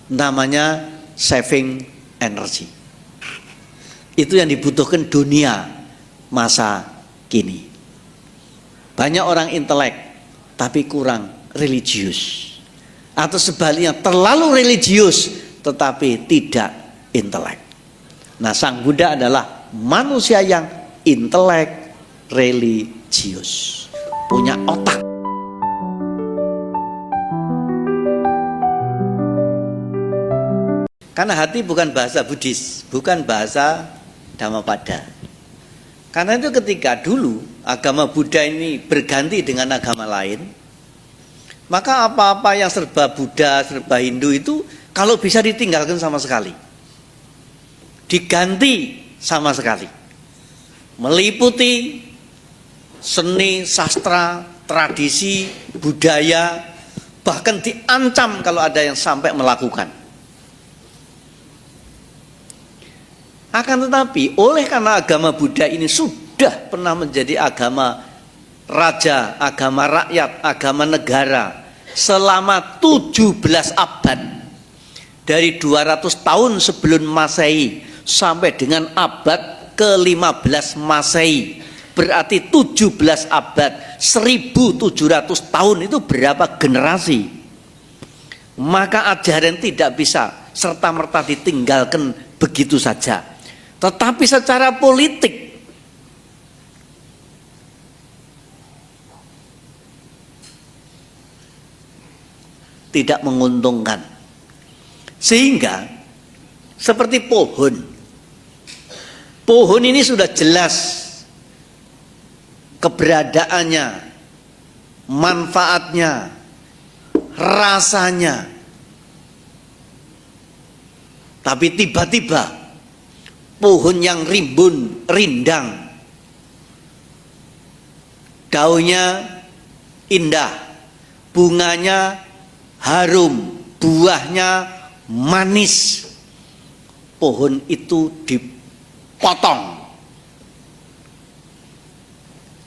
namanya saving energy. Itu yang dibutuhkan dunia masa kini. Banyak orang intelek tapi kurang religius, atau sebaliknya terlalu religius tetapi tidak intelek. Nah, Sang Buddha adalah manusia yang intelek, religius, punya otak. Karena hati bukan bahasa Buddhis, bukan bahasa Dhammapada. Karena itu ketika dulu agama Buddha ini berganti dengan agama lain, maka apa-apa yang serba Buddha, serba Hindu itu kalau bisa ditinggalkan sama sekali, diganti sama sekali, meliputi seni, sastra, tradisi, budaya, bahkan diancam kalau ada yang sampai melakukan. Akan tetapi oleh karena agama Buddha ini sudah pernah menjadi agama raja, agama rakyat, agama negara selama 17 abad, dari 200 tahun sebelum Masehi sampai dengan abad ke-15 Masehi, berarti 17 abad, 1700 tahun, itu berapa generasi? Maka ajaran tidak bisa serta-merta ditinggalkan begitu saja. Tetapi secara politik tidak menguntungkan. Sehingga seperti pohon. Pohon ini sudah jelas keberadaannya, manfaatnya, rasanya. Tapi tiba-tiba pohon yang rimbun, rindang, daunnya indah, bunganya harum, buahnya manis, pohon itu dipotong.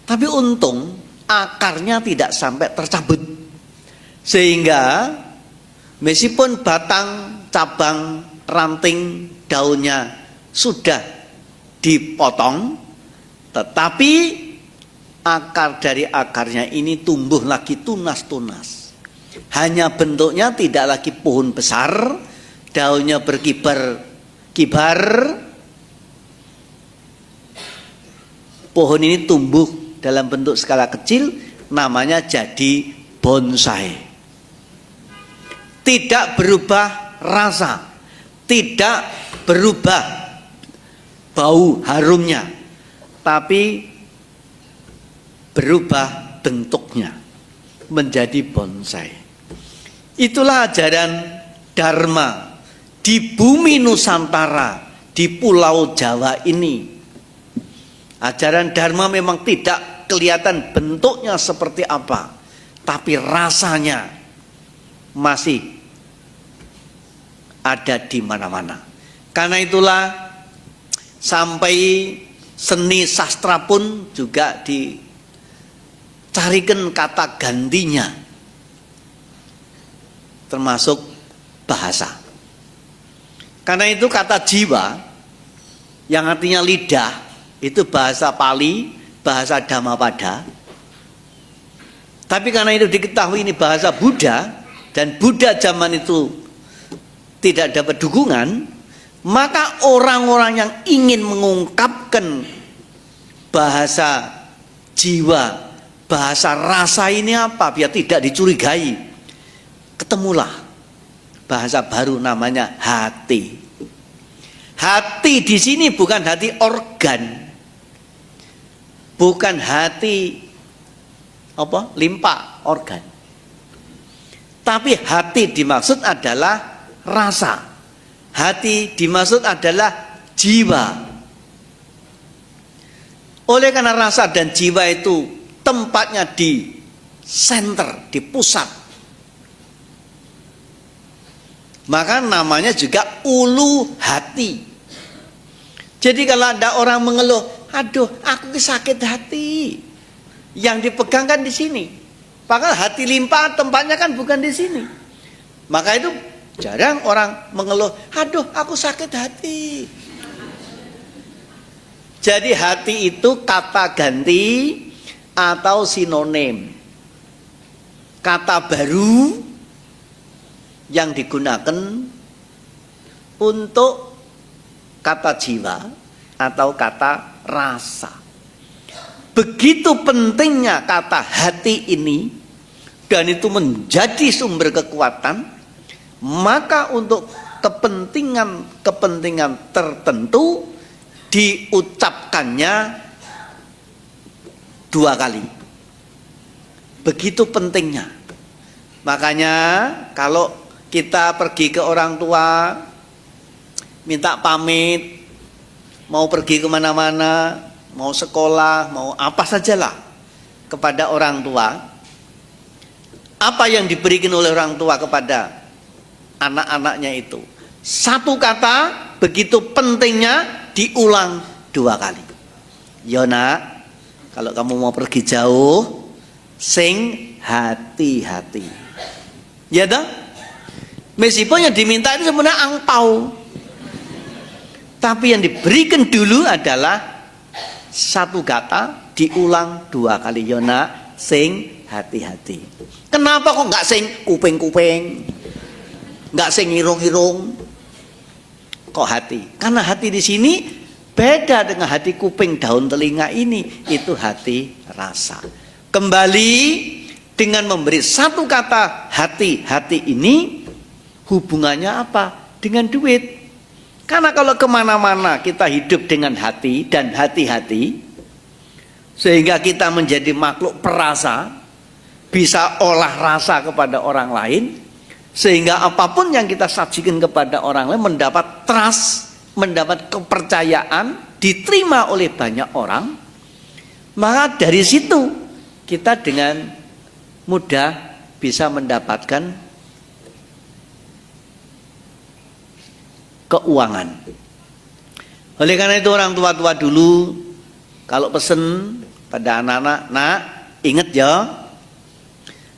Tapi untung akarnya tidak sampai tercabut, sehingga meskipun batang, cabang, ranting, daunnya sudah dipotong, tetapi akar dari akarnya ini tumbuh lagi tunas-tunas. Hanya bentuknya tidak lagi pohon besar, daunnya berkibar-kibar. Pohon ini tumbuh dalam bentuk skala kecil, namanya jadi bonsai. Tidak berubah rasa, tidak berubah bau harumnya, tapi berubah bentuknya menjadi bonsai. Itulah ajaran Dharma di bumi Nusantara, di Pulau Jawa ini. Ajaran Dharma memang tidak kelihatan bentuknya seperti apa, tapi rasanya masih ada di mana-mana. Karena itulah sampai seni sastra pun juga dicarikan kata gantinya, termasuk bahasa. Karena itu kata jiwa yang artinya lidah itu bahasa Pali, bahasa Dhammapada. Tapi karena itu diketahui ini bahasa Buddha, dan Buddha zaman itu tidak dapat dukungan, maka orang-orang yang ingin mengungkapkan bahasa jiwa, bahasa rasa ini apa, biar tidak dicurigai, ketemulah bahasa baru namanya hati. Hati di sini bukan hati organ, bukan hati limpa organ, tapi hati dimaksud adalah rasa. Hati dimaksud adalah jiwa. Oleh karena rasa dan jiwa itu tempatnya di center, di pusat, maka namanya juga ulu hati. Jadi kalau ada orang mengeluh, aduh aku sakit hati, yang dipegang kan di sini. Padahal hati limpa tempatnya kan bukan di sini. Maka itu Jarang orang mengeluh, aduh aku sakit hati. Jadi hati itu kata ganti atau sinonim. Kata baru yang digunakan untuk kata jiwa atau kata rasa. Begitu pentingnya kata hati ini, dan itu menjadi sumber kekuatan, maka untuk kepentingan tertentu diucapkannya 2 kali. Begitu pentingnya. Makanya kalau kita pergi ke orang tua, minta pamit, mau pergi kemana-mana, mau sekolah, mau apa sajalah kepada orang tua, apa yang diberikan oleh orang tua kepada anak-anaknya itu? 1 kata, begitu pentingnya diulang 2 kali. Ya nak, kalau kamu mau pergi jauh, sing hati-hati. Ya dah? Meskipun yang diminta itu sebenarnya angpau, tapi yang diberikan dulu adalah 1 kata diulang 2 kali. Ya nak, sing hati-hati. Kenapa kok nggak sing kuping-kuping, nggak sing irung-irung, kok hati? Karena hati di sini beda dengan hati kuping daun telinga ini. Itu hati rasa. Kembali dengan memberi 1 kata hati-hati ini, hubungannya apa? Dengan duit. Karena kalau kemana-mana kita hidup dengan hati dan hati-hati, sehingga kita menjadi makhluk perasa, bisa olah rasa kepada orang lain, sehingga apapun yang kita sajikan kepada orang lain mendapat trust, mendapat kepercayaan, diterima oleh banyak orang. Maka dari situ kita dengan mudah bisa mendapatkan keuangan. Oleh karena itu orang tua-tua dulu kalau pesen pada anak-anak, nak ingat ya,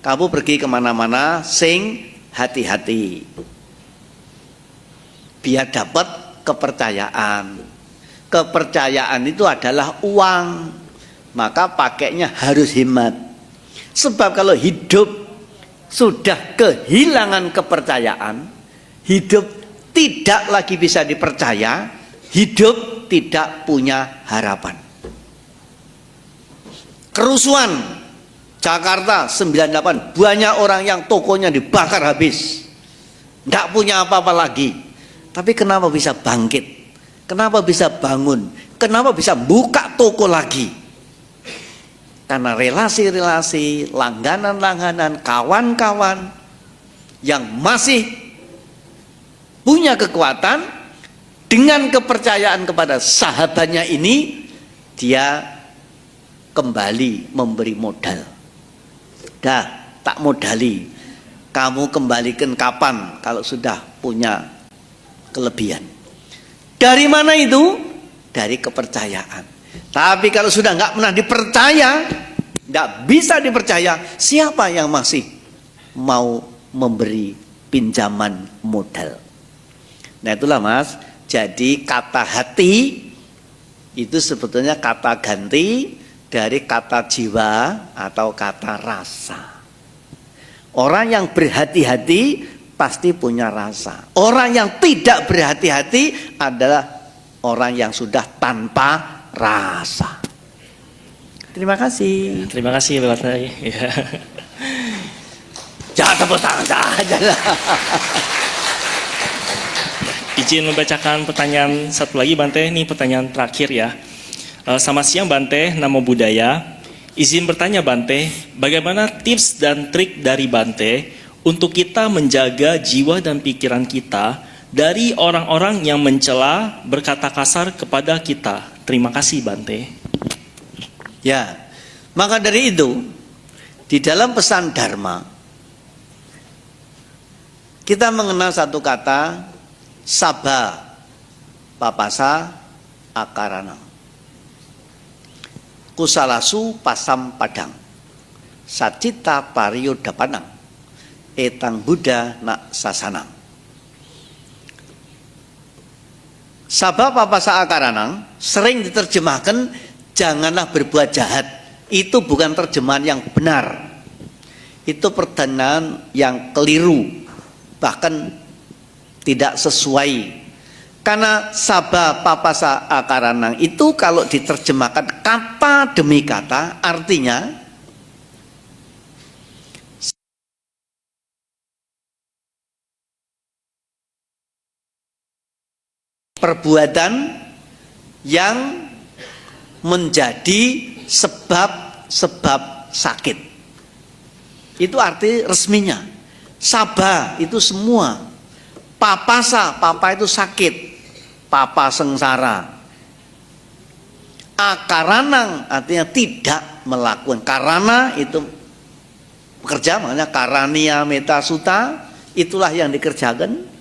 kamu pergi kemana-mana sing hati-hati, biar dapat kepercayaan. Kepercayaan itu adalah uang, maka pakainya harus hemat. Sebab kalau hidup sudah kehilangan kepercayaan, hidup tidak lagi bisa dipercaya, hidup tidak punya harapan. Kerusuhan Jakarta 98, banyak orang yang tokonya dibakar habis, tidak punya apa-apa lagi. Tapi kenapa bisa bangkit? Kenapa bisa bangun? Kenapa bisa buka toko lagi? Karena relasi-relasi, langganan-langganan, kawan-kawan yang masih punya kekuatan, dengan kepercayaan kepada sahabatnya ini, dia kembali memberi modal. Dah, tak modali, kamu kembalikan kapan kalau sudah punya kelebihan. Dari mana itu? Dari kepercayaan. Tapi kalau sudah nggak pernah dipercaya, nggak bisa dipercaya, siapa yang masih mau memberi pinjaman modal? Nah itulah mas, jadi kata hati itu sebetulnya kata ganti dari kata jiwa atau kata rasa. Orang yang berhati-hati pasti punya rasa. Orang yang tidak berhati-hati adalah orang yang sudah tanpa rasa. Terima kasih. Terima kasih Pak Kiai. Ya. Jangan tepuk tangan saja lah. Izin membacakan pertanyaan satu lagi Bante, ini pertanyaan terakhir ya. Selamat siang Bante, Namo Buddhaya. Izin bertanya Bante, bagaimana tips dan trik dari Bante untuk kita menjaga jiwa dan pikiran kita dari orang-orang yang mencela, berkata kasar kepada kita? Terima kasih Bante. Ya, maka dari itu di dalam pesan Dharma kita mengenal satu kata Sabha papasa akarana, kusalasu pasam padang, sacita pariyodapanang, etang Buddha nak sasanang. Sabah papasa akaranang sering diterjemahkan janganlah berbuat jahat. Itu bukan terjemahan yang benar. Itu pertanyaan yang keliru, bahkan tidak sesuai. Karena sabah papasa akaranang itu kalau diterjemahkan kata demi kata, artinya perbuatan yang menjadi sebab sakit. Itu arti resminya. Sabah itu semua. Papasa, papa itu sakit. Papa sengsara. Akaranang artinya tidak melakukan. Karana itu bekerja, makanya karania metasuta, itulah yang dikerjakan.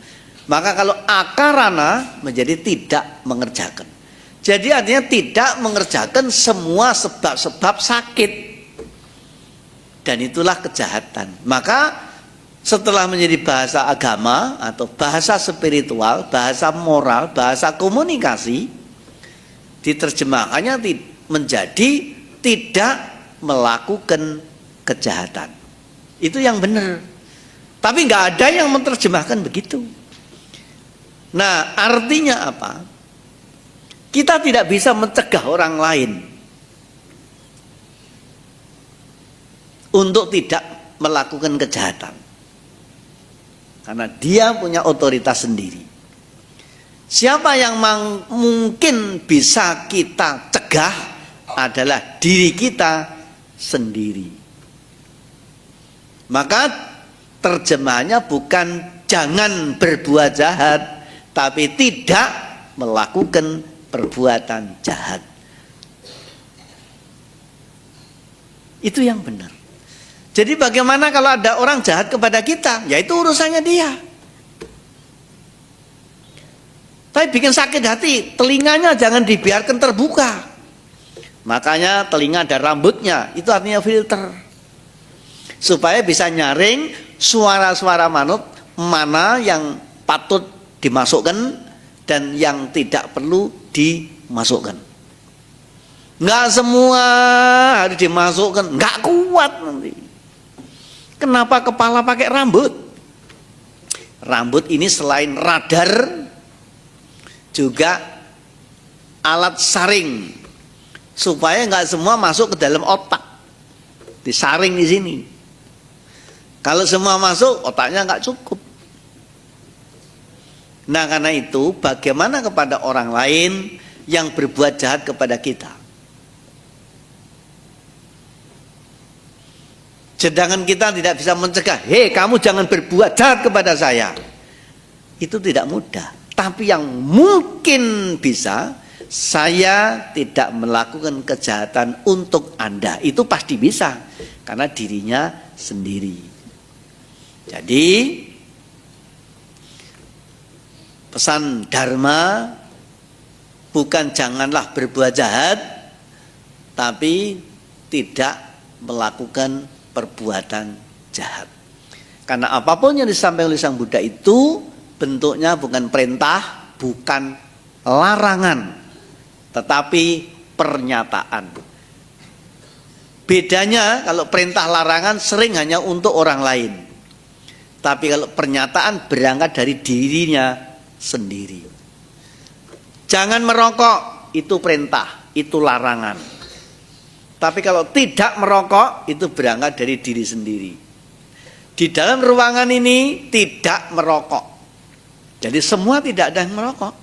Maka kalau akarana menjadi tidak mengerjakan. Jadi artinya tidak mengerjakan semua sebab-sebab sakit. Dan itulah kejahatan. Maka setelah menjadi bahasa agama atau bahasa spiritual, bahasa moral, bahasa komunikasi, diterjemahkannya menjadi tidak melakukan kejahatan. Itu yang benar. Tapi nggak ada yang menerjemahkan begitu. Nah, artinya apa? Kita tidak bisa mencegah orang lain untuk tidak melakukan kejahatan. Karena dia punya otoritas sendiri. Siapa yang mungkin bisa kita cegah adalah diri kita sendiri. Maka terjemahannya bukan jangan berbuat jahat, tapi tidak melakukan perbuatan jahat. Itu yang benar. Jadi bagaimana kalau ada orang jahat kepada kita? Ya itu urusannya dia. Tapi bikin sakit hati, telinganya jangan dibiarkan terbuka. Makanya telinga ada rambutnya, itu artinya filter. Supaya bisa nyaring suara-suara mana yang patut dimasukkan dan yang tidak perlu dimasukkan. Enggak semua harus dimasukkan, enggak kuat nanti. Kenapa kepala pakai rambut? Rambut ini selain radar juga alat saring supaya nggak semua masuk ke dalam otak, disaring di sini. Kalau semua masuk, otaknya nggak cukup. Nah karena itu, bagaimana kepada orang lain yang berbuat jahat kepada kita? Sedangkan kita tidak bisa mencegah, hei kamu jangan berbuat jahat kepada saya. Itu tidak mudah. Tapi yang mungkin bisa, saya tidak melakukan kejahatan untuk Anda. Itu pasti bisa, karena dirinya sendiri. Jadi, pesan Dharma bukan janganlah berbuat jahat, tapi tidak melakukan perbuatan jahat. Karena apapun yang disampaikan oleh Sang Buddha itu bentuknya bukan perintah, bukan larangan, tetapi pernyataan. Bedanya kalau perintah larangan sering hanya untuk orang lain. Tapi kalau pernyataan berangkat dari dirinya sendiri. Jangan merokok, itu perintah, itu larangan. Tapi kalau tidak merokok, itu berangkat dari diri sendiri. Di dalam ruangan ini tidak merokok. Jadi semua tidak ada yang merokok.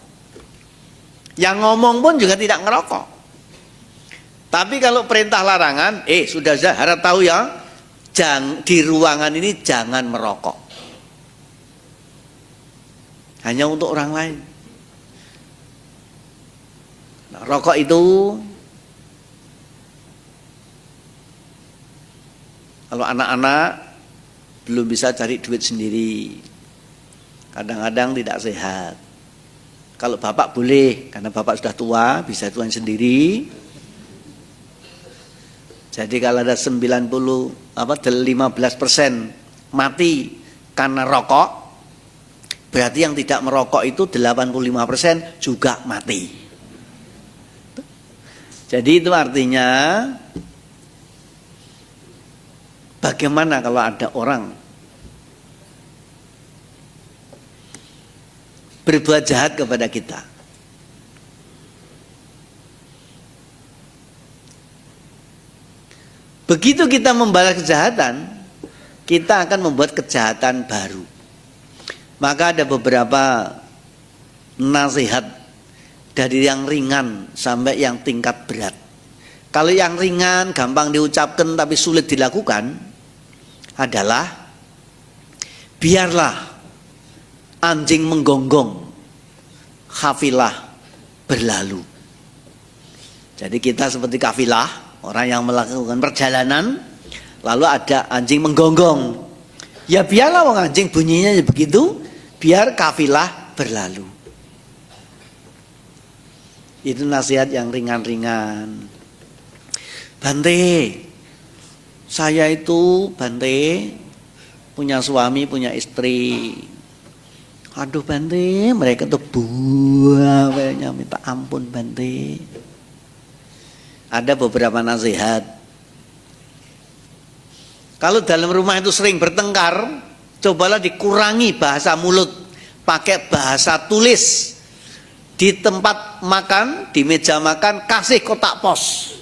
Yang ngomong pun juga tidak merokok. Tapi kalau perintah larangan, sudah harap tahu ya, di ruangan ini jangan merokok. Hanya untuk orang lain. Nah, rokok itu kalau anak-anak belum bisa cari duit sendiri, kadang-kadang tidak sehat. Kalau bapak boleh, karena bapak sudah tua, bisa tuan sendiri. Jadi kalau ada 15% mati karena rokok, Berarti yang tidak merokok itu 85% juga mati. Jadi itu artinya bagaimana kalau ada orang berbuat jahat kepada kita. Begitu kita membalas kejahatan, kita akan membuat kejahatan baru. Maka ada beberapa nasihat dari yang ringan sampai yang tingkat berat. Kalau yang ringan gampang diucapkan tapi sulit dilakukan adalah biarlah anjing menggonggong, kafilah berlalu. Jadi kita seperti kafilah, orang yang melakukan perjalanan, lalu ada anjing menggonggong. Ya biarlah wong anjing bunyinya begitu, biar kafilah berlalu. Itu nasihat yang ringan-ringan. Bante, saya itu Bante punya suami, punya istri. Aduh Bante, mereka tuh buahnya minta ampun Bante. Ada beberapa nasihat. Kalau dalam rumah itu sering bertengkar, cobalah dikurangi bahasa mulut, pakai bahasa tulis. Di tempat makan, di meja makan, kasih kotak pos.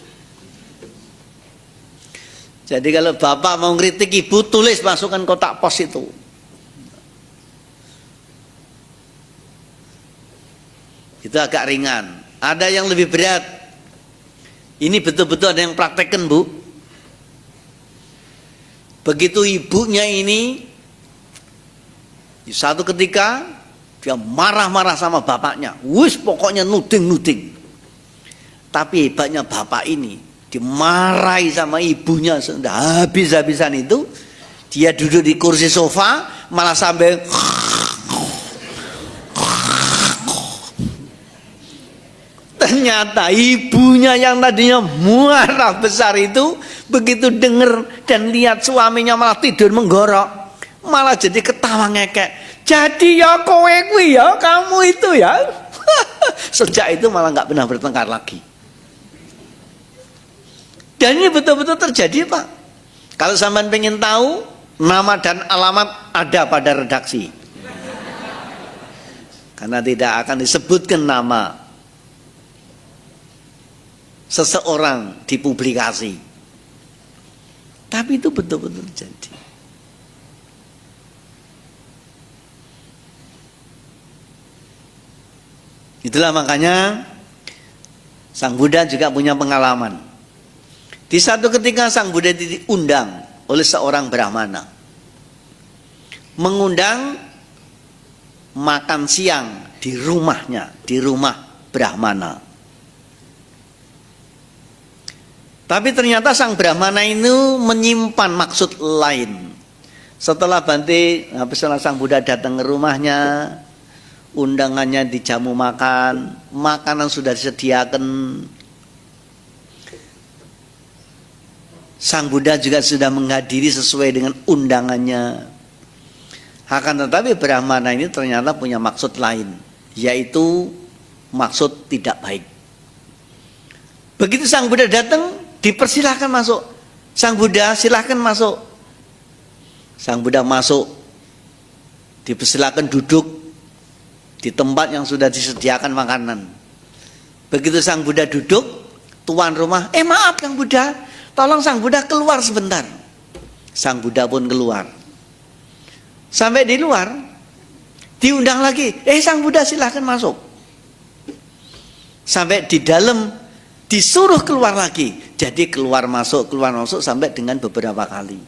Jadi kalau bapak mau ngeritik ibu, tulis masukkan kotak pos itu. Itu agak ringan. Ada yang lebih berat. Ini betul-betul ada yang praktekkan, Bu. Begitu ibunya ini, di satu ketika dia marah-marah sama bapaknya. Wis pokoknya nuding-nuding. Tapi hebatnya bapak ini, dimarahi sama ibunya sudah habis-habisan itu, dia duduk di kursi sofa malah sambil ternyata ibunya yang tadinya marah besar itu begitu dengar dan lihat suaminya malah tidur menggorok, malah jadi ketawa ngekek. Jadi ya kowe kuwi ya, kamu itu ya. Sejak itu malah nggak pernah bertengkar lagi. Dan ini betul-betul terjadi, Pak. Kalau sampean pengen tahu, nama dan alamat ada pada redaksi. Karena tidak akan disebutkan nama seseorang di publikasi. Tapi itu betul-betul terjadi. Itulah makanya Sang Buddha juga punya pengalaman. Di satu ketika Sang Buddha diundang oleh seorang Brahmana, mengundang makan siang di rumahnya, di rumah Brahmana. Tapi ternyata Sang Brahmana itu menyimpan maksud lain. Setelah setelah Sang Buddha datang ke rumahnya, undangannya dijamu makan, makanan sudah disediakan. Sang Buddha juga sudah menghadiri sesuai dengan undangannya. Akan tetapi Brahmana ini ternyata punya maksud lain, yaitu maksud tidak baik. Begitu Sang Buddha datang, dipersilahkan masuk. Sang Buddha silahkan masuk. Sang Buddha masuk, dipersilahkan duduk di tempat yang sudah disediakan makanan. Begitu Sang Buddha duduk, tuan rumah, maaf Sang Buddha, tolong Sang Buddha keluar sebentar. Sang Buddha pun keluar. Sampai di luar, diundang lagi, Sang Buddha silahkan masuk. Sampai di dalam, disuruh keluar lagi. Jadi keluar masuk sampai dengan beberapa kali.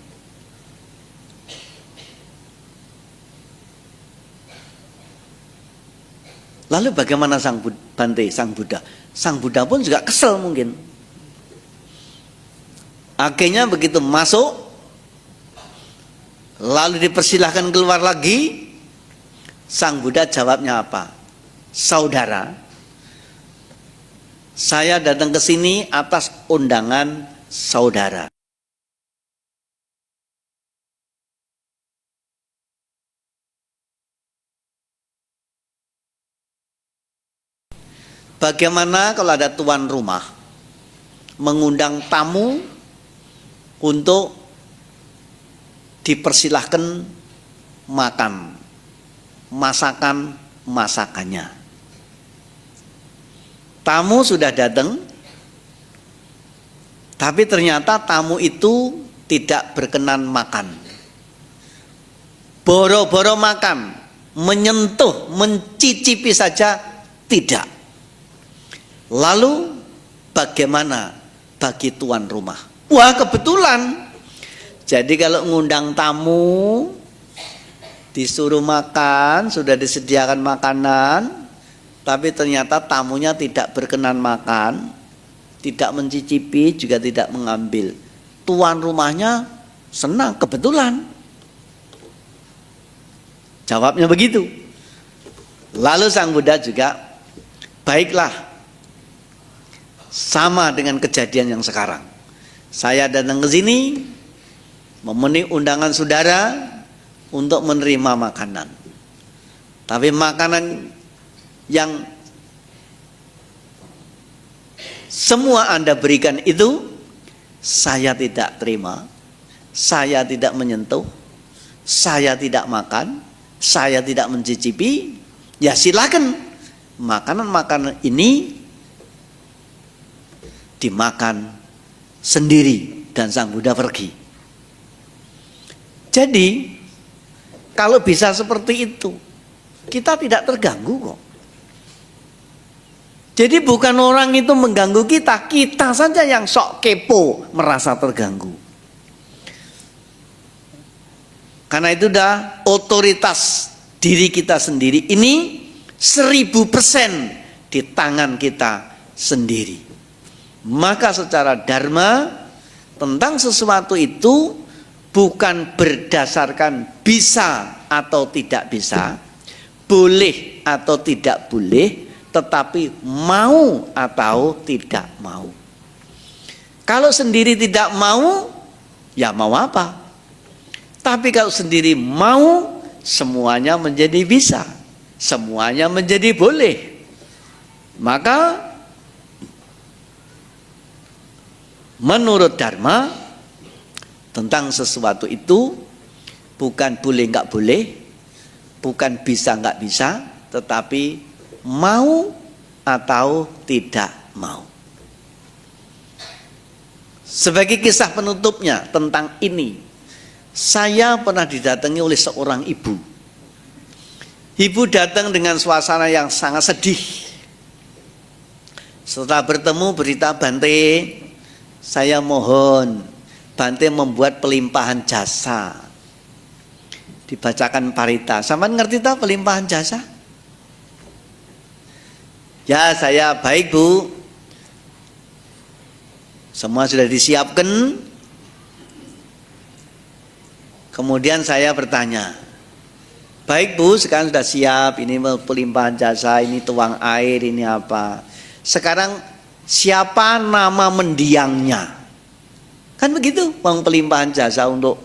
Lalu bagaimana Sang Buddha? Sang Buddha pun juga kesel mungkin. Akhirnya begitu masuk, lalu dipersilahkan keluar lagi, Sang Buddha jawabnya apa? Saudara, saya datang ke sini atas undangan saudara. bagaimana kalau ada tuan rumah mengundang tamu untuk dipersilahkan makan masakannya. Tamu sudah datang, tapi ternyata tamu itu tidak berkenan makan. Boro-boro makan, menyentuh, mencicipi saja tidak. Lalu bagaimana bagi tuan rumah? Wah, kebetulan. Jadi kalau ngundang tamu, disuruh makan, sudah disediakan makanan, tapi ternyata tamunya tidak berkenan makan, tidak mencicipi, juga tidak mengambil. Tuan rumahnya senang, kebetulan. Jawabnya begitu. Lalu Sang Buddha juga, baiklah, sama dengan kejadian yang sekarang. Saya datang ke sini, memenuhi undangan saudara untuk menerima makanan. Tapi makanan yang semua Anda berikan itu saya tidak terima, saya tidak menyentuh, saya tidak makan, saya tidak mencicipi. Ya silakan, makanan-makanan ini dimakan sendiri dan Sang Buddha pergi. Jadi kalau bisa seperti itu, kita tidak terganggu kok. Jadi bukan orang itu mengganggu kita, kita saja yang sok kepo merasa terganggu. Karena itu dah otoritas diri kita sendiri ini 1000% di tangan kita sendiri. Maka secara dharma tentang sesuatu itu bukan berdasarkan bisa atau tidak bisa, boleh atau tidak boleh, tetapi mau atau tidak mau. Kalau sendiri tidak mau, ya mau apa? Tapi kalau sendiri mau, semuanya menjadi bisa, semuanya menjadi boleh. Maka menurut Dharma tentang sesuatu itu bukan boleh nggak boleh, bukan bisa nggak bisa, tetapi mau atau tidak mau. Sebagai kisah penutupnya tentang ini, saya pernah didatangi oleh seorang ibu. Ibu datang dengan suasana yang sangat sedih. Setelah bertemu berita, Bante, saya mohon Bante membuat pelimpahan jasa. Dibacakan parita. Sampean ngerti tak pelimpahan jasa? Ya, saya baik Bu. Semua sudah disiapkan. Kemudian saya bertanya, baik Bu, sekarang sudah siap. Ini pelimpahan jasa, ini tuang air, ini apa. Sekarang siapa nama mendiangnya? Kan begitu, uang pelimpahan jasa untuk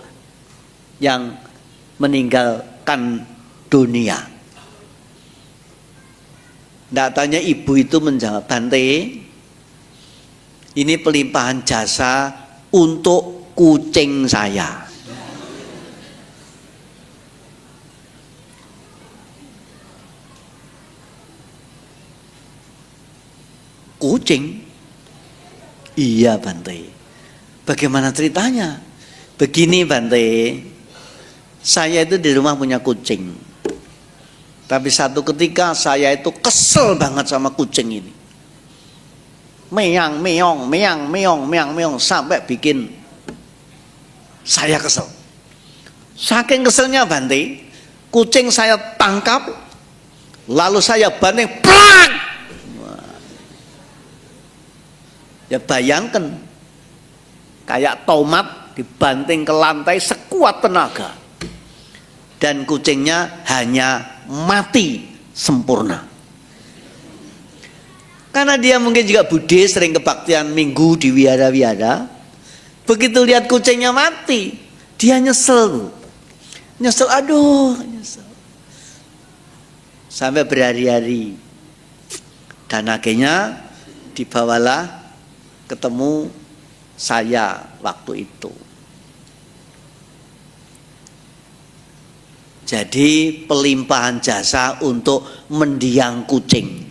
yang meninggalkan dunia. Nggak tanya, ibu itu menjawab, Bante, ini pelimpahan jasa untuk kucing saya. Kucing? Iya Bante. Bagaimana ceritanya? Begini Bante, saya itu di rumah punya kucing. Tapi satu ketika saya itu kesel banget sama kucing ini. Meong, meong, meong, meong, meong, meong, sampai bikin saya kesel. Saking keselnya Bante, kucing saya tangkap, lalu saya banting, plak! Ya bayangkan, kayak tomat dibanting ke lantai sekuat tenaga. Dan kucingnya hanya mati sempurna. Karena dia mungkin juga Buddhis, sering kebaktian minggu di wihara-wihara. Begitu lihat kucingnya mati, dia nyesel. Nyesel, aduh, nyesel. Sampai berhari-hari Dan akhirnya dibawalah ketemu saya waktu itu. Jadi pelimpahan jasa untuk mendiang kucing.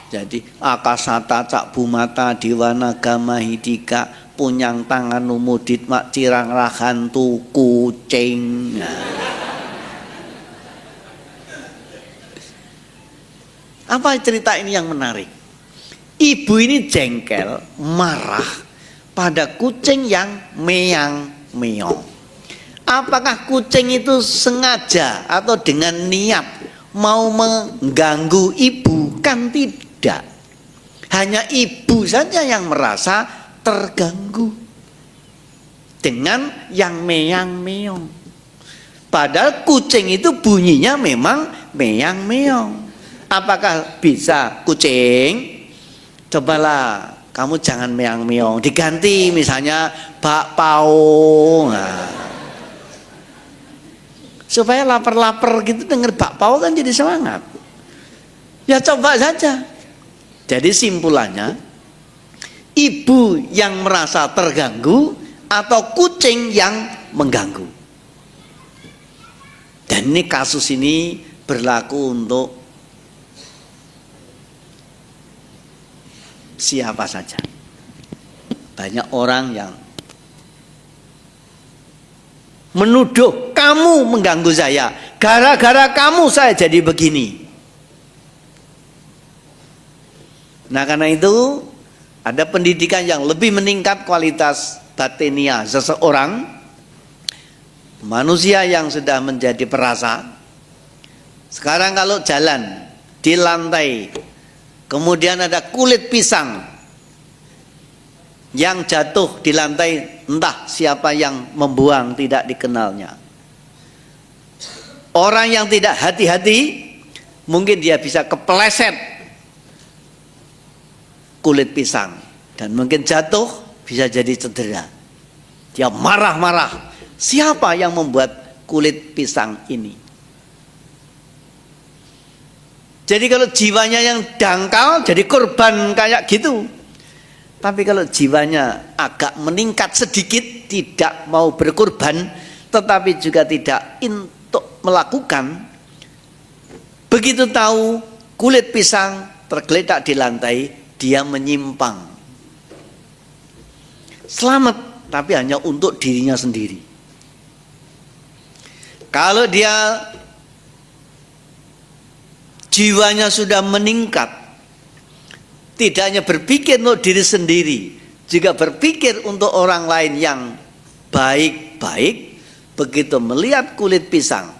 Jadi akasata cak bumata diwana mahidika punyang tangan umudit mak cirang rahantu kucing. Apa cerita ini yang menarik? Ibu ini jengkel, marah pada kucing yang meong-meong. Apakah kucing itu sengaja atau dengan niat mau mengganggu ibu? Kan tidak. Hanya ibu saja yang merasa terganggu dengan yang meong-meong. Padahal kucing itu bunyinya memang meong-meong. Apakah bisa kucing? Cobalah kamu jangan meong-meong, diganti misalnya bakpao. Nah, supaya lapar-lapar gitu denger bakpao kan jadi semangat. Ya coba saja. Jadi simpulannya, ibu yang merasa terganggu atau kucing yang mengganggu. Dan ini kasus ini berlaku untuk siapa saja. Banyak orang yang menuduh kamu mengganggu saya, gara-gara kamu saya jadi begini. Nah karena itu ada pendidikan yang lebih meningkat kualitas batinia seseorang, manusia yang sudah menjadi perasa. Sekarang kalau jalan di lantai, kemudian ada kulit pisang yang jatuh di lantai, entah siapa yang membuang tidak dikenalnya. Orang yang tidak hati-hati mungkin dia bisa kepleset kulit pisang dan mungkin jatuh, bisa jadi cedera. Dia marah-marah. Siapa yang membuat kulit pisang ini? Jadi kalau jiwanya yang dangkal jadi korban kayak gitu. Tapi kalau jiwanya agak meningkat sedikit, tidak mau berkorban, tetapi juga tidak untuk melakukan, begitu tahu kulit pisang tergeletak di lantai, dia menyimpang. Selamat, tapi hanya untuk dirinya sendiri. Kalau dia jiwanya sudah meningkat, tidak hanya berpikir untuk diri sendiri, juga berpikir untuk orang lain yang baik-baik. Begitu melihat kulit pisang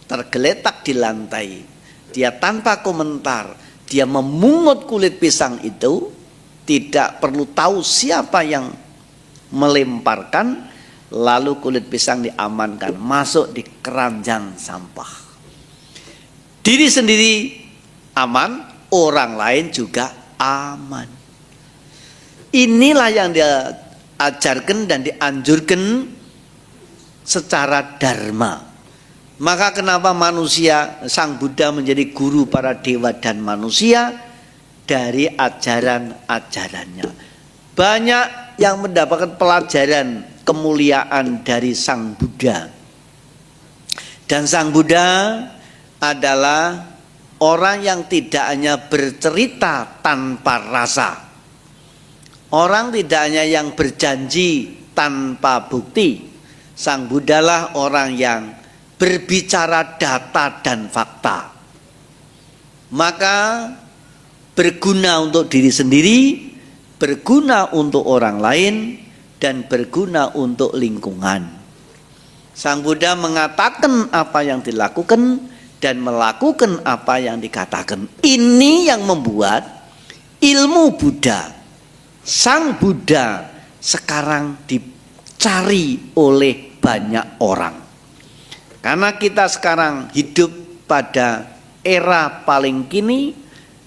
tergeletak di lantai, dia tanpa komentar, dia memungut kulit pisang itu, tidak perlu tahu siapa yang melemparkan, lalu kulit pisang diamankan, masuk di keranjang sampah. Diri sendiri aman, orang lain juga aman. Inilah yang dia ajarkan dan dianjurkan secara dharma. Maka kenapa manusia, Sang Buddha menjadi guru para dewa dan manusia dari ajaran-ajarannya. Banyak yang mendapatkan pelajaran kemuliaan dari Sang Buddha. Dan Sang Buddha adalah orang yang tidak hanya bercerita tanpa rasa. Orang tidak hanya yang berjanji tanpa bukti. Sang Buddha lah orang yang berbicara data dan fakta. Maka berguna untuk diri sendiri, berguna untuk orang lain, dan berguna untuk lingkungan. Sang Buddha mengatakan apa yang dilakukan dan melakukan apa yang dikatakan. Ini yang membuat ilmu Buddha, Sang Buddha sekarang dicari oleh banyak orang. Karena kita sekarang hidup pada era paling kini,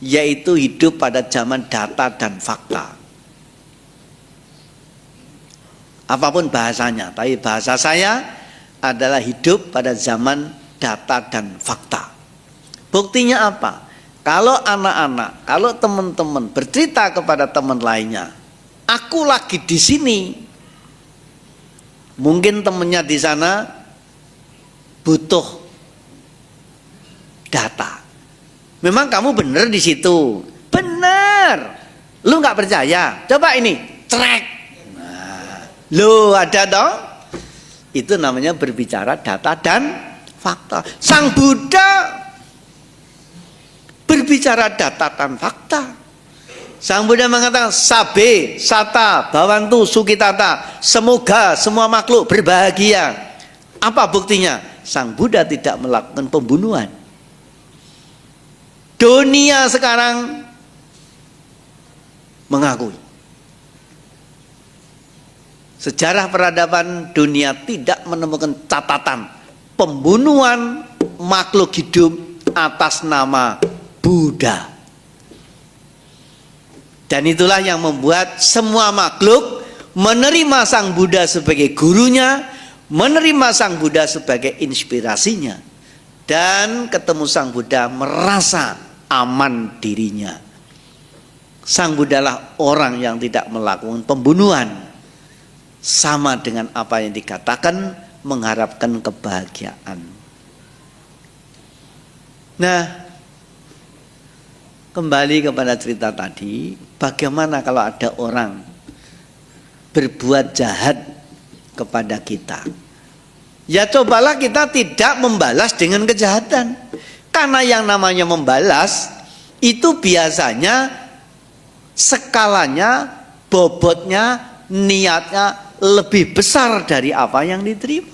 yaitu hidup pada zaman data dan fakta. Apapun bahasanya, tapi bahasa saya adalah hidup pada zaman data dan fakta. Buktinya apa? Kalau anak-anak, kalau teman-teman bercerita kepada teman lainnya, aku lagi di sini. Mungkin temannya di sana butuh data. Memang kamu benar di situ. Benar. Lu nggak percaya? Coba ini, track. Nah, lu ada dong? Itu namanya berbicara data dan fakta. Sang Buddha berbicara data dan fakta. Sang Buddha mengatakan sabe, sata, bawantu, sukitata. Semoga semua makhluk berbahagia. Apa buktinya? Sang Buddha tidak melakukan pembunuhan. Dunia sekarang mengakui. Sejarah peradaban dunia tidak menemukan catatan pembunuhan makhluk hidup atas nama Buddha. Dan itulah yang membuat semua makhluk menerima Sang Buddha sebagai gurunya, menerima Sang Buddha sebagai inspirasinya, dan ketemu Sang Buddha merasa aman dirinya. Sang Buddha lah orang yang tidak melakukan pembunuhan, sama dengan apa yang dikatakan mengharapkan kebahagiaan. Nah, kembali kepada cerita tadi, bagaimana kalau ada orang berbuat jahat kepada kita? Ya cobalah kita tidak membalas dengan kejahatan. Karena yang namanya membalas itu biasanya skalanya, bobotnya, niatnya lebih besar dari apa yang diterima.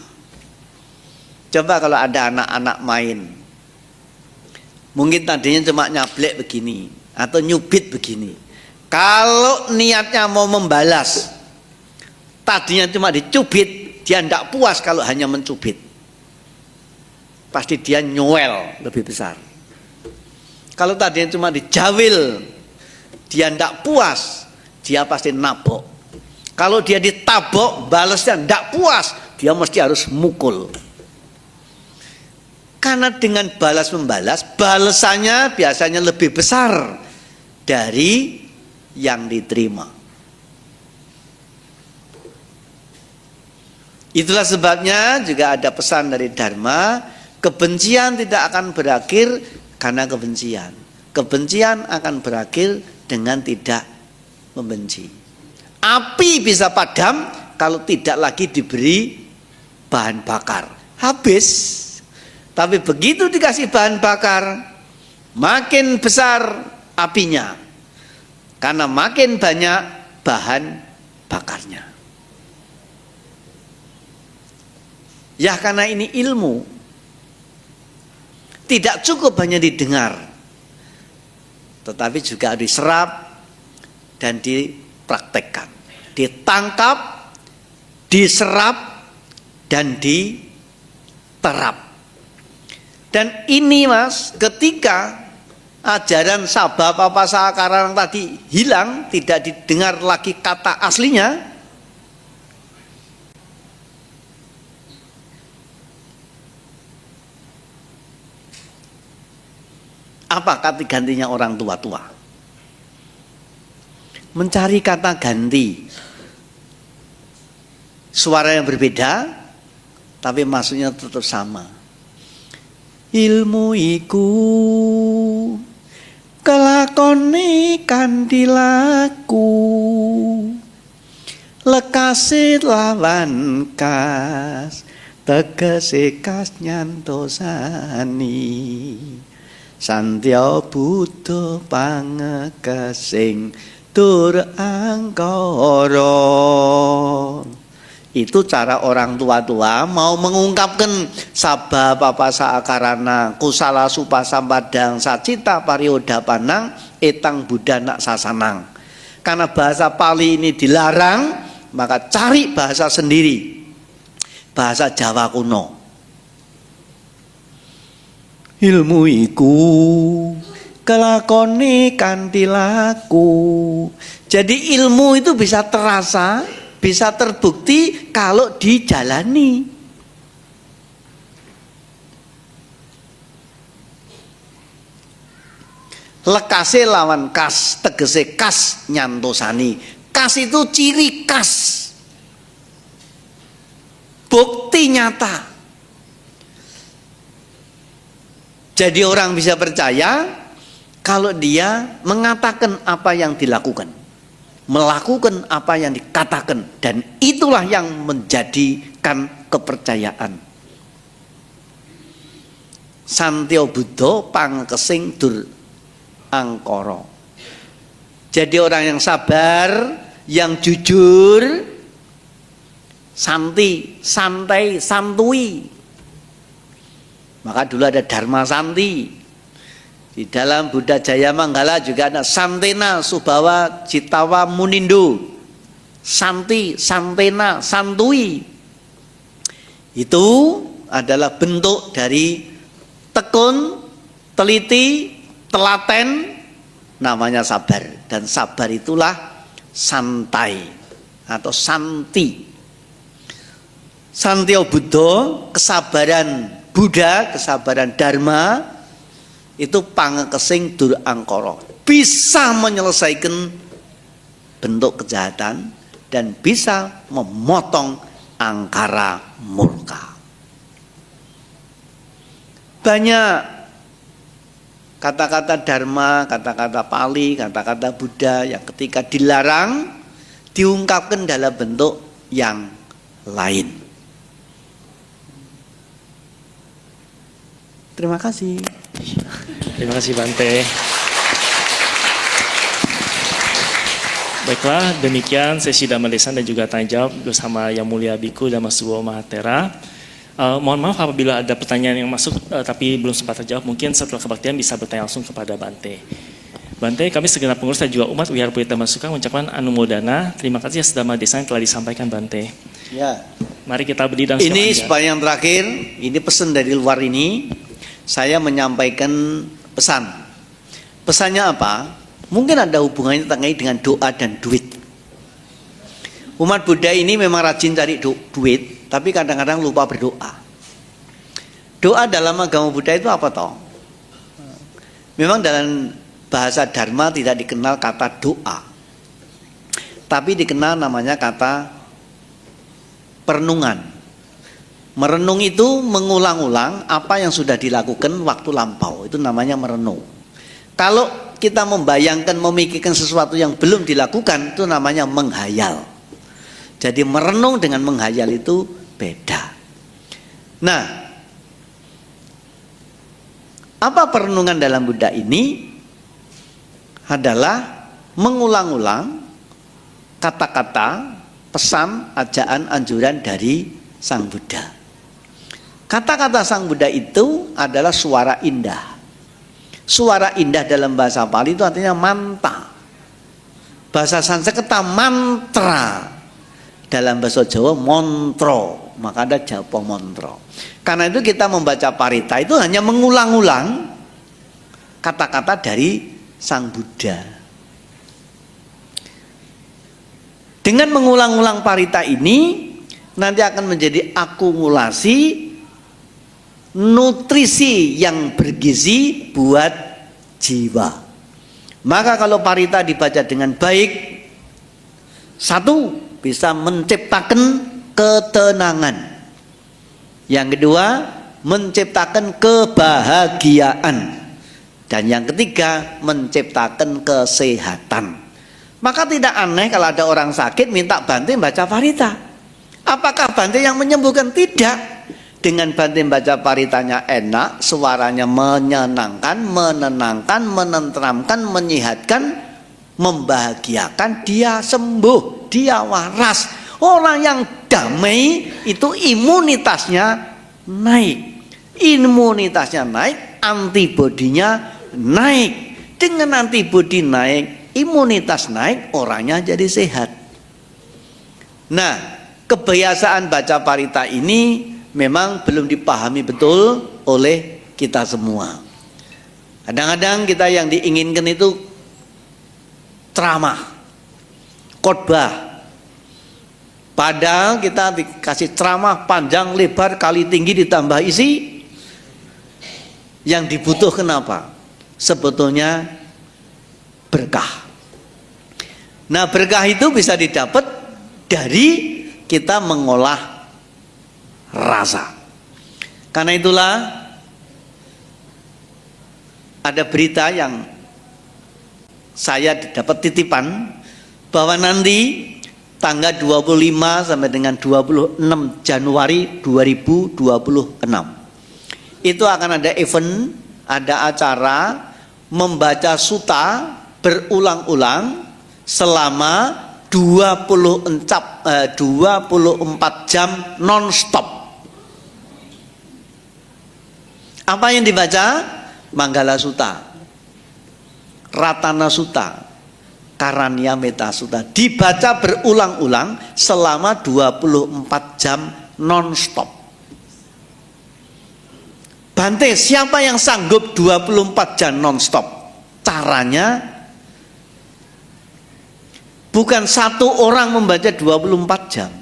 Coba kalau ada anak-anak main, mungkin tadinya cuma nyablek begini atau nyubit begini. Kalau niatnya mau membalas, tadinya cuma dicubit, dia tidak puas kalau hanya mencubit. Pasti dia nyoel lebih besar. Kalau tadinya cuma dijawil, dia tidak puas, dia pasti nabok. Kalau dia ditabok, balasnya tidak puas, dia mesti harus mukul. Karena dengan balas membalas, balasannya biasanya lebih besar dari yang diterima. Itulah sebabnya juga ada pesan dari Dharma, kebencian tidak akan berakhir karena kebencian. Kebencian akan berakhir dengan tidak membenci. Api bisa padam kalau tidak lagi diberi bahan bakar. Habis. Tapi begitu dikasih bahan bakar, makin besar apinya. Karena makin banyak bahan bakarnya. Ya karena ini ilmu. Tidak cukup hanya didengar, tetapi juga diserap dan dipraktekkan. Ditangkap, diserap, dan diterap. Dan ini mas, ketika ajaran sabab apa sakarang tadi hilang, tidak didengar lagi kata aslinya, apa kata gantinya orang tua-tua? Mencari kata ganti, suara yang berbeda, tapi maksudnya tetap sama. Ilmu iku kelakone kanthi laku, lekase lawan kas, tegese kas nyantosani. Santya Buddha pangekesing tur angkara. Itu cara orang tua-tua mau mengungkapkan sabab apa saakarana kusala supa sampadang sacita parioda panang etang Buddha nak sasanang. Karena bahasa Pali ini dilarang, maka cari bahasa sendiri, bahasa Jawa kuno. Ilmu iku kelakone kanthi laku. Jadi ilmu itu bisa terasa, bisa terbukti kalau dijalani. Lekase lawan kas, tegese kas nyantosani. Kas itu ciri khas, bukti nyata. Jadi orang bisa percaya kalau dia mengatakan apa yang dilakukan, melakukan apa yang dikatakan, dan itulah yang menjadikan kepercayaan. Santya Buddha pangkesing dur angkara. Jadi orang yang sabar, yang jujur, santai, santui. Maka dulu ada Dharma Santi. Di dalam Buddha Jaya Manggala juga ada Santena Subhawa Citawa Munindo. Santi, santena, santui. Itu adalah bentuk dari tekun, teliti, telaten, namanya sabar. Dan sabar itulah santai atau santi. Santya Buddha, kesabaran Buddha, kesabaran Dharma, itu pangkesing dur angkara, bisa menyelesaikan bentuk kejahatan dan bisa memotong angkara murka. Banyak kata-kata Dharma, kata-kata Pali, kata-kata Buddha yang ketika dilarang diungkapkan dalam bentuk yang lain. Terima kasih. Terima kasih Bante. Baiklah, demikian sesi Dhammadesan dan juga tanya jawab bersama Yang Mulia Biku Dhammasubho Mahatera. Mohon maaf apabila ada pertanyaan yang masuk tapi belum sempat terjawab, mungkin setelah kebaktian bisa bertanya langsung kepada Bante. Bante, kami segenap pengurus dan juga umat Wihara Purita Masuka mengucapkan anumodana. Terima kasih atas Dhammadesan yang telah disampaikan Bante. Ya. Mari kita berdiri dan ini supaya yang terakhir, ini pesan dari luar ini, saya menyampaikan pesan. Pesannya apa? Mungkin ada hubungannya dengan doa dan duit. Umat Buddha ini memang rajin cari duit, tapi kadang-kadang lupa berdoa. Doa dalam agama Buddha itu apa toh? Memang dalam bahasa Dharma tidak dikenal kata doa, tapi dikenal namanya kata perenungan. Merenung itu mengulang-ulang apa yang sudah dilakukan waktu lampau, itu namanya merenung. Kalau kita membayangkan, memikirkan sesuatu yang belum dilakukan, itu namanya menghayal. Jadi merenung dengan menghayal itu beda. Nah, apa perenungan dalam Buddha ini? Adalah mengulang-ulang kata-kata, pesan, ajaan, anjuran dari Sang Buddha. Kata-kata Sang Buddha itu adalah suara indah. Suara indah dalam bahasa Pali itu artinya manta. Bahasa Sanskerta mantra. Dalam bahasa Jawa montro. Maka ada Japo montro. Karena itu kita membaca parita itu hanya mengulang-ulang kata-kata dari Sang Buddha. Dengan mengulang-ulang parita ini nanti akan menjadi akumulasi nutrisi yang bergizi buat jiwa. Maka kalau parita dibaca dengan baik, satu, bisa menciptakan ketenangan. Yang kedua, menciptakan kebahagiaan. Dan yang ketiga, menciptakan kesehatan. Maka tidak aneh kalau ada orang sakit minta Bante baca parita. Apakah Bante yang menyembuhkan? Tidak. Dengan Bante baca paritanya enak, suaranya menyenangkan, menenangkan, menenteramkan, menyehatkan, membahagiakan, dia sembuh, dia waras. Orang yang damai itu imunitasnya naik. Imunitasnya naik, antibodinya naik. Dengan antibodi naik, imunitas naik, orangnya jadi sehat. Nah, kebiasaan baca parita ini memang belum dipahami betul oleh kita semua. Kadang-kadang kita yang diinginkan itu ceramah, khotbah. Padahal kita dikasih ceramah panjang lebar kali tinggi ditambah isi. Yang dibutuhkan apa? Sebetulnya berkah. Nah, berkah itu bisa didapat dari kita mengolah rasa. Karena itulah ada berita yang saya dapat titipan bahwa nanti tanggal 25 sampai dengan 26 Januari 2026 itu akan ada event, ada acara membaca suta berulang-ulang selama 24 jam non-stop. Apa yang dibaca? Manggala Sutta, Ratana Sutta, Karanya Meta Sutta, dibaca berulang-ulang selama 24 jam non-stop. Bante, siapa yang sanggup 24 jam non-stop? Caranya bukan satu orang membaca 24 jam,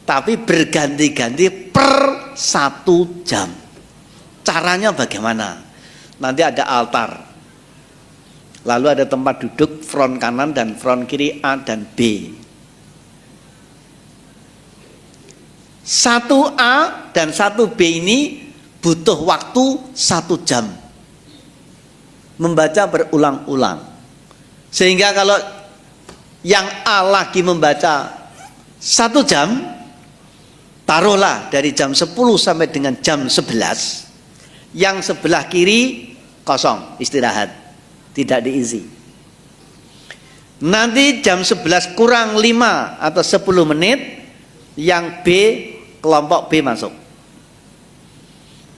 tapi berganti-ganti per 1 jam. Caranya bagaimana? Nanti ada altar, lalu ada tempat duduk front kanan dan front kiri A dan B. 1A dan 1B ini butuh waktu 1 jam membaca berulang-ulang. Sehingga kalau yang A lagi membaca 1 jam, taruhlah dari jam 10 sampai dengan jam 11, yang sebelah kiri kosong, istirahat, tidak diisi. Nanti jam 11 kurang 5 atau 10 menit, yang B, kelompok B masuk.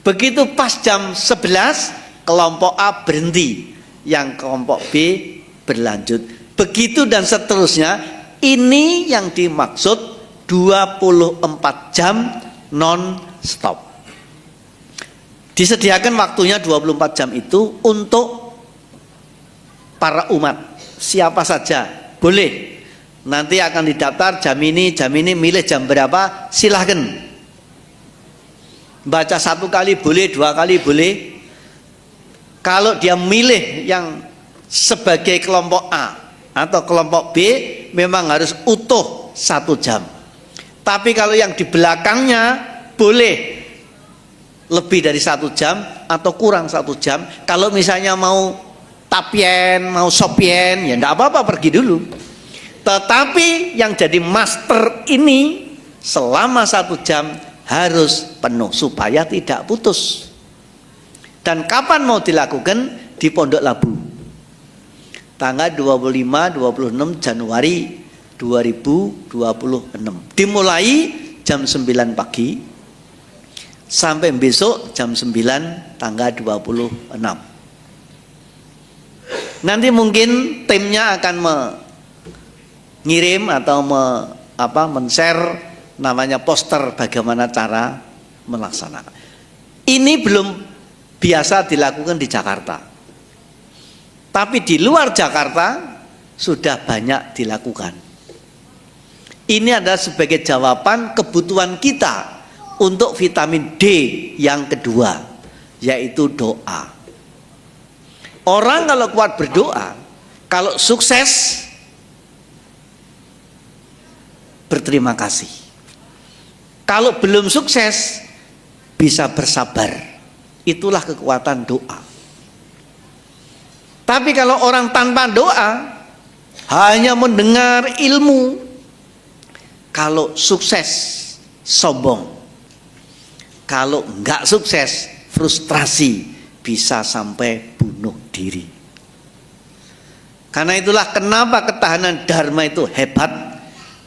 Begitu pas jam 11, kelompok A berhenti, yang kelompok B berlanjut. Begitu dan seterusnya. Ini yang dimaksud 24 jam non-stop. Disediakan waktunya 24 jam itu untuk para umat, siapa saja boleh. Nanti akan didaftar jam ini, milih jam berapa, silahkan. Baca 1 kali boleh, 2 kali boleh. Kalau dia milih yang sebagai kelompok A atau kelompok B, memang harus utuh 1 jam. Tapi kalau yang di belakangnya boleh lebih dari 1 jam atau kurang 1 jam. Kalau misalnya mau tapien, mau sopien, ya enggak apa-apa, pergi dulu. Tetapi yang jadi master ini selama 1 jam harus penuh supaya tidak putus. Dan kapan mau dilakukan? Di Pondok Labu, tanggal 25-26 Januari 2026. Dimulai jam 9 pagi sampai besok jam 9 tanggal 26. Nanti mungkin timnya akan mengirim atau men-share namanya poster bagaimana cara melaksanakan. Ini belum biasa dilakukan di Jakarta. Tapi di luar Jakarta sudah banyak dilakukan. Ini adalah sebagai jawaban kebutuhan kita untuk vitamin D yang kedua, yaitu doa. Orang kalau kuat berdoa, kalau sukses berterima kasih. Kalau belum sukses bisa bersabar. Itulah kekuatan doa. Tapi kalau orang tanpa doa hanya mendengar ilmu, kalau sukses sombong, kalau enggak sukses frustrasi, bisa sampai bunuh diri. Karena itulah kenapa ketahanan Dharma itu hebat,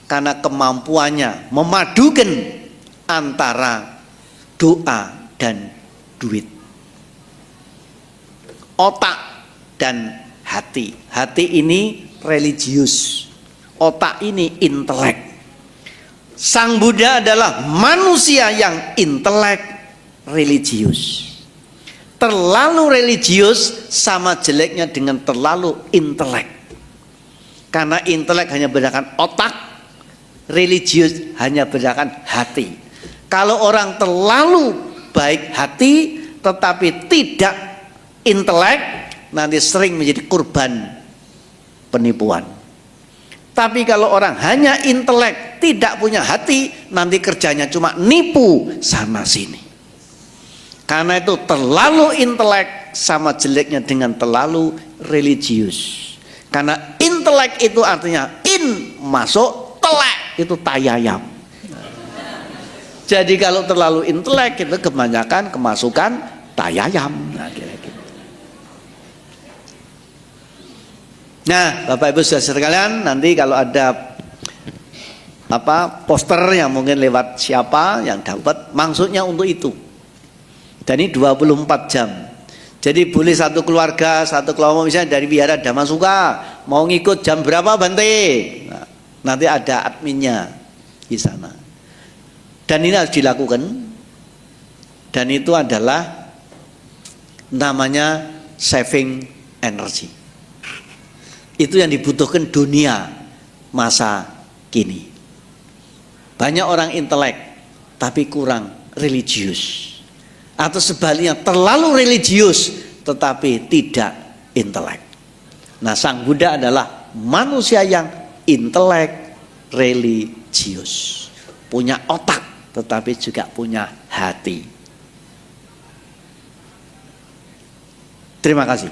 karena kemampuannya memadukan antara doa dan duit, otak dan hati. Hati ini religius, otak ini intelek. Sang Buddha adalah manusia yang intelek religius. Terlalu religius sama jeleknya dengan terlalu intelek. Karena intelek hanya berdasarkan otak, religius hanya berdasarkan hati. Kalau orang terlalu baik hati tetapi tidak intelek, nanti sering menjadi kurban penipuan. Tapi kalau orang hanya intelek, tidak punya hati, nanti kerjanya cuma nipu sana sini. Karena itu terlalu intelek sama jeleknya dengan terlalu religius. Karena intelek itu artinya in masuk, telek itu tayayam. Jadi kalau terlalu intelek itu kebanyakan kemasukan tayayam. Nah, kira-kira. Nah, Bapak Ibu saudara sekalian, nanti kalau ada poster yang mungkin lewat siapa yang dapat, maksudnya untuk itu. Dan ini 24 jam. Jadi boleh satu keluarga, satu kelompok misalnya dari Wihara Dhamasuka mau ngikut jam berapa Bante? Nah, nanti ada adminnya di sana. Dan ini harus dilakukan. Dan itu adalah namanya saving energy. Itu yang dibutuhkan dunia masa kini. Banyak orang intelek tapi kurang religius. Atau sebaliknya terlalu religius tetapi tidak intelek. Nah, Sang Buddha adalah manusia yang intelek religius. Punya otak tetapi juga punya hati. Terima kasih.